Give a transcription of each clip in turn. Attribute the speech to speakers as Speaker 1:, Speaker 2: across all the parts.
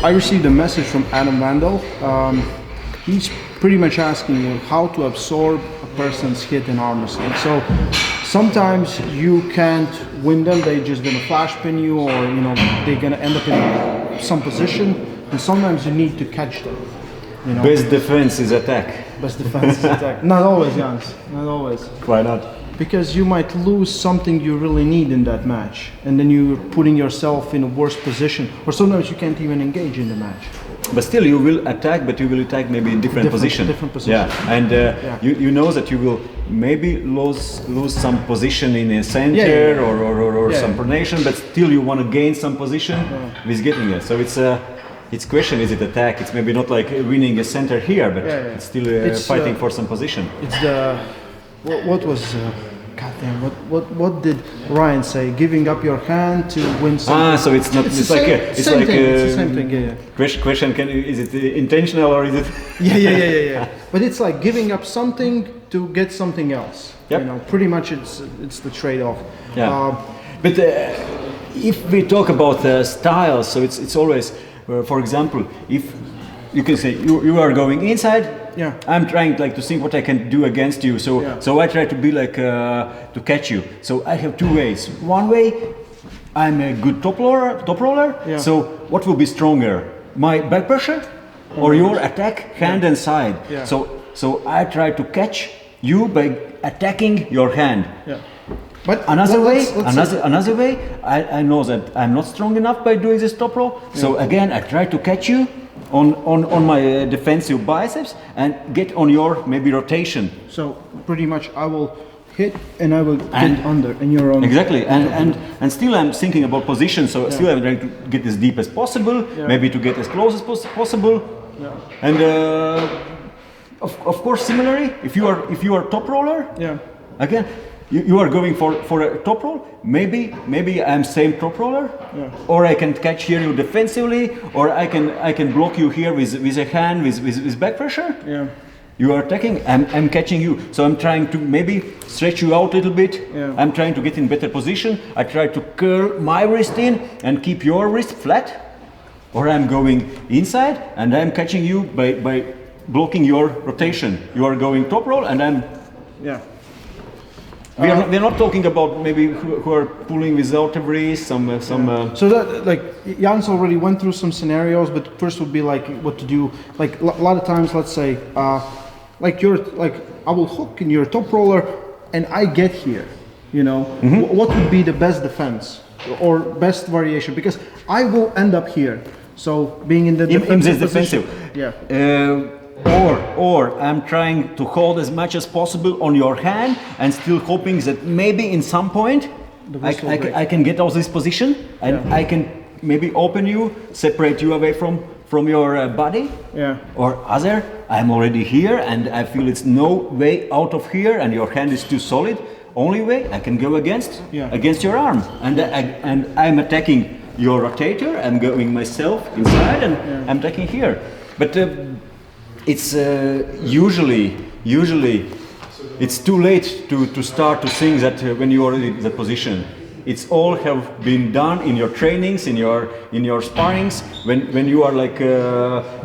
Speaker 1: I received a message from Adam Vandal. He's pretty much asking you how to absorb a person's hit in arm wrestling. So sometimes you can't win them, they're just gonna flash pin you, or they're gonna end up in some position, and sometimes you need to catch them.
Speaker 2: Best defense is attack.
Speaker 1: Best defense is attack. Not always, Jans. Not always.
Speaker 2: Why not?
Speaker 1: Because you might lose something you really need in that match, and then you're putting yourself in a worse position, or sometimes you can't even engage in the match.
Speaker 2: But still, you will attack, but you will attack maybe in different position.
Speaker 1: Different position.
Speaker 2: Yeah, and you know that you will maybe lose some position in a center or some pronation, but still you want to gain some position with getting it. So it's question, is it attack? It's maybe not like winning a center here, but it's still fighting for some position.
Speaker 1: It's the what was goddamn what did Ryan say? Giving up your hand to win something.
Speaker 2: So it's not. It's like
Speaker 1: it's the same thing. Yeah.
Speaker 2: Question: is it intentional or is it?
Speaker 1: Yeah. But it's like giving up something to get something else.
Speaker 2: Yep.
Speaker 1: Pretty much it's the trade-off.
Speaker 2: Yeah. But if we talk about styles, so it's always, for example, if you can say you are going inside.
Speaker 1: Yeah.
Speaker 2: I'm trying to think what I can do against you. So I try to be to catch you. So I have two ways. One way, I'm a good top roller.
Speaker 1: Yeah.
Speaker 2: So what will be stronger, my back pressure or your attack hand and side?
Speaker 1: Yeah.
Speaker 2: So I try to catch you by attacking your hand.
Speaker 1: Yeah. But
Speaker 2: another way, I know that I'm not strong enough by doing this top roll. So again, I try to catch you on my defensive biceps and get on your maybe rotation.
Speaker 1: So pretty much I will hit and I will get under and you're on.
Speaker 2: Exactly, and still I'm thinking about position, so still I'm trying to get as deep as possible, maybe to get as close as possible.
Speaker 1: Yeah.
Speaker 2: And of course similarly, if you are top roller, again you are going for a top roll, maybe I'm same top roller, or I can catch here you defensively, or I can block you here with a hand with back pressure.
Speaker 1: Yeah.
Speaker 2: You are attacking, I'm catching you, so I'm trying to maybe stretch you out a little bit.
Speaker 1: Yeah.
Speaker 2: I'm trying to get in better position. I try to curl my wrist in and keep your wrist flat, or I'm going inside and I'm catching you by blocking your rotation. You are going top roll and I'm.
Speaker 1: Yeah.
Speaker 2: We're not talking about maybe who are pulling without a wrist, some.
Speaker 1: So that Jans already went through some scenarios, but first would be like what to do. Like a lot of times, let's say, I will hook in your top roller, and I get here. What would be the best defense or best variation? Because I will end up here. So being in the defensive. Yeah. Or I'm trying to hold as much as possible on your hand and still hoping that maybe in some point I can get out of this position and I can maybe open you, separate you away from your body. Yeah.
Speaker 2: Or other, I'm already here and I feel it's no way out of here and your hand is too solid. Only way I can go against your arm and I'm attacking your rotator. I'm going myself inside and I'm attacking here. But it's usually it's too late to start to think that when you are in that position. It's all have been done in your trainings, in your sparrings, when you are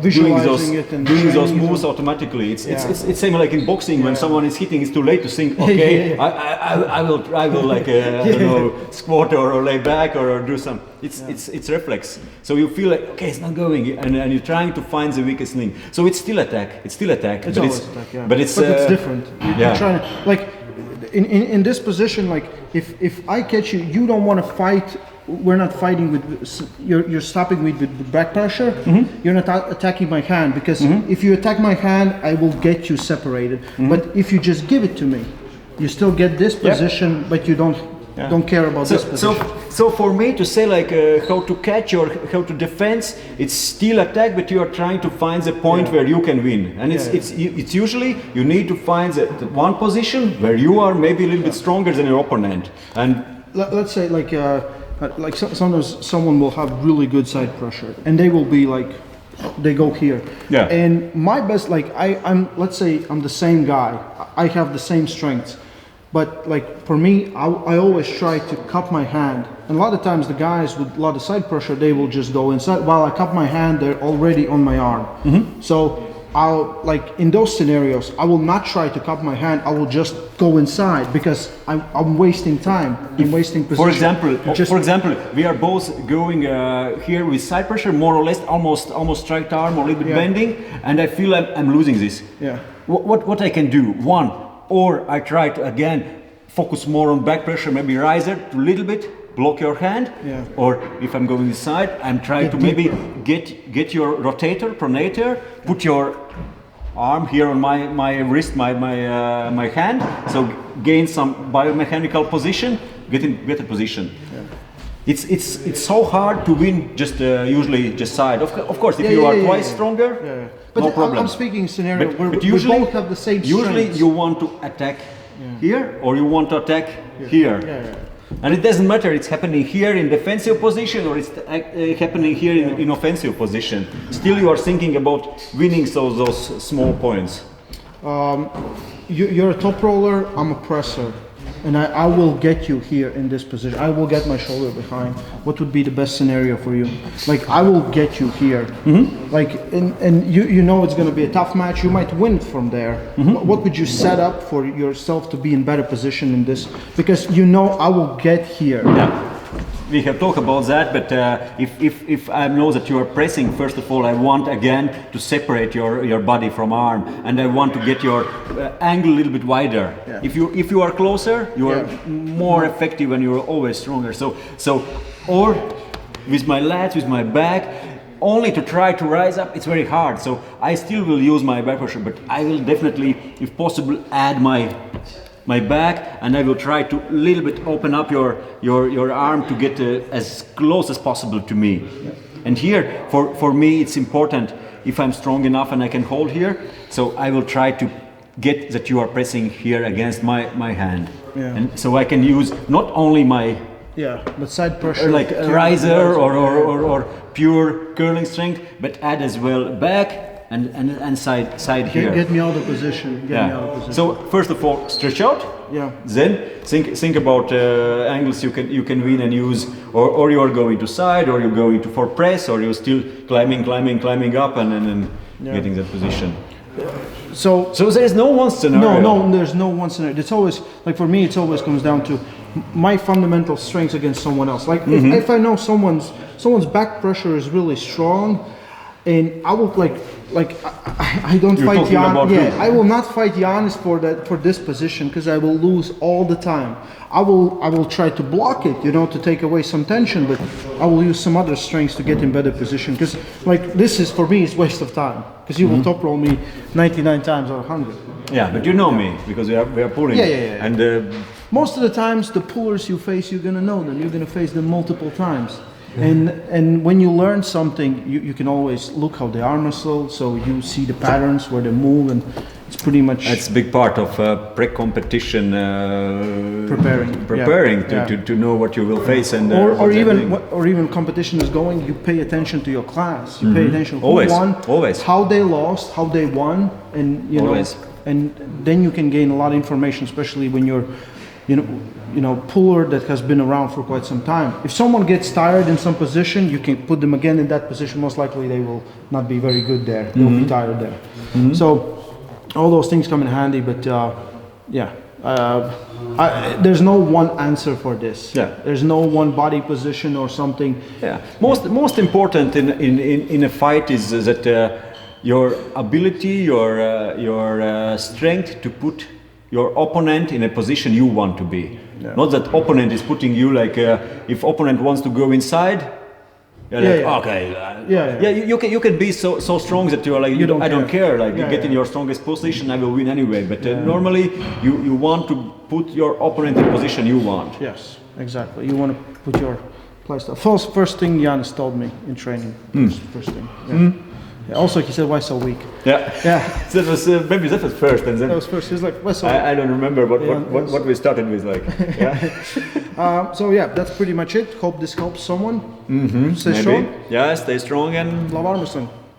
Speaker 2: doing those moves automatically. It's same like in boxing when someone is hitting. It's too late to think. Okay, I will squat or lay back or do some. It's reflex. So you feel like okay, it's not going, and you're trying to find the weakest link. So it's still attack. It's always attack. But it's
Speaker 1: different. You're trying to in this position, like if I catch you, you don't want to fight. We're not fighting with. You're stopping me with back pressure. Mm-hmm. You're not attacking my hand because if you attack my hand, I will get you separated. Mm-hmm. But if you just give it to me, you still get this position, but you don't care about this position.
Speaker 2: So for me to say like how to catch or how to defend, it's still attack, but you are trying to find the point where you can win. And it's usually you need to find the one position where you are maybe a little bit stronger than your opponent. And
Speaker 1: let's say sometimes someone will have really good side pressure, and they will be like, they go here.
Speaker 2: Yeah.
Speaker 1: And my best, like I'm let's say I'm the same guy. I have the same strengths. But like for me, I always try to cup my hand. And a lot of times the guys with a lot of side pressure, they will just go inside. While I cup my hand, they're already on my arm. So I'll, like in those scenarios, I will not try to cup my hand. I will just go inside because I'm wasting time. I'm wasting position.
Speaker 2: For example, we are both going here with side pressure, more or less, almost straight arm or a little bit bending, and I feel I'm losing this.
Speaker 1: Yeah.
Speaker 2: What I can do? One, or I try to again focus more on back pressure, maybe riser to a little bit, block your hand.
Speaker 1: Yeah.
Speaker 2: Or if I'm going inside, I'm trying to maybe get your rotator, pronator, put your arm here on my wrist, my hand, so gain some biomechanical position, get in better position. Yeah. It's so hard to win just usually just side. Of course, if you are twice stronger,
Speaker 1: but
Speaker 2: no problem.
Speaker 1: I'm speaking scenario where
Speaker 2: but usually,
Speaker 1: we both have the same
Speaker 2: usually
Speaker 1: strengths.
Speaker 2: you want to attack here or you want to attack here. And it doesn't matter, it's happening here in defensive position or it's happening here in offensive position. Still you are thinking about winning those small points.
Speaker 1: You're a top roller, I'm a presser. And I will get you here in this position. I will get my shoulder behind. What would be the best scenario for you? Like I will get you here. Like and you know it's going to be a tough match. You might win from there. What would you set up for yourself to be in better position in this? Because you know I will get here.
Speaker 2: Yeah. We have talked about that, but if I know that you are pressing, first of all, I want again to separate your body from arm, and I want to get your angle a little bit wider. Yeah. If you are closer, you are more effective and you are always stronger. So or with my lats, with my back, only to try to rise up, it's very hard. So I still will use my back pressure, but I will definitely, if possible, add my back, and I will try to a little bit open up your arm to get as close as possible to me. Yeah. And here, for me, it's important if I'm strong enough and I can hold here, so I will try to get that you are pressing here against my hand. Yeah. And so I can use not only my
Speaker 1: but side pressure,
Speaker 2: like a riser or pure curling strength, but add as well back and side here.
Speaker 1: Get me out of position. Get me out of position.
Speaker 2: So first of all, stretch out. Yeah. Then think about angles you can win and use, or you are going to side, or you're going to for press, or you're still climbing up and getting that position. So there is no one scenario.
Speaker 1: No, there's no one scenario. It's always like for me. It always comes down to my fundamental strengths against someone else. Like if I know someone's back pressure is really strong, and I will I don't fight Janis. Yeah, I will not fight Janis for this position because I will lose all the time. I will try to block it, to take away some tension, but I will use some other strengths to get in better position. Because this is for me is waste of time because you will top roll me 99 times out of 100.
Speaker 2: Yeah, but you know me because we are pulling.
Speaker 1: Yeah.
Speaker 2: And
Speaker 1: most of the times the pullers you face, you're gonna know them. You're gonna face them multiple times. And when you learn something, you can always look how they arm wrestle, so you see the patterns where they move, and it's pretty much.
Speaker 2: That's a big part of pre-competition
Speaker 1: preparing
Speaker 2: to know what you will face and
Speaker 1: or even competition is going. You pay attention to your class. You pay attention who won, how they lost, how they won, and and then you can gain a lot of information, especially when you're. Puller that has been around for quite some time. If someone gets tired in some position, you can put them again in that position. Most likely they will not be very good there. They'll be tired there. So all those things come in handy, but there's no one answer for this. Yeah. There's no one body position or something.
Speaker 2: Yeah. Most important in a fight is that your ability, your strength to put your opponent in a position you want to be. Yeah. Not that opponent is putting you if opponent wants to go inside, you can be so strong that you're I don't care. Get in your strongest position, I will win anyway. But normally you want to put your opponent in the position you want.
Speaker 1: Yes, exactly. You want to put your play style. First thing Janis told me in training. First thing. Yeah. Also, he said, "Why so weak?"
Speaker 2: Yeah. That was maybe that was first, and then
Speaker 1: that was first. He's like, "Why so weak?"
Speaker 2: I don't remember what we started with.
Speaker 1: So that's pretty much it. Hope this helps someone.
Speaker 2: Stay strong. Yeah, stay strong and
Speaker 1: love arm wrestling.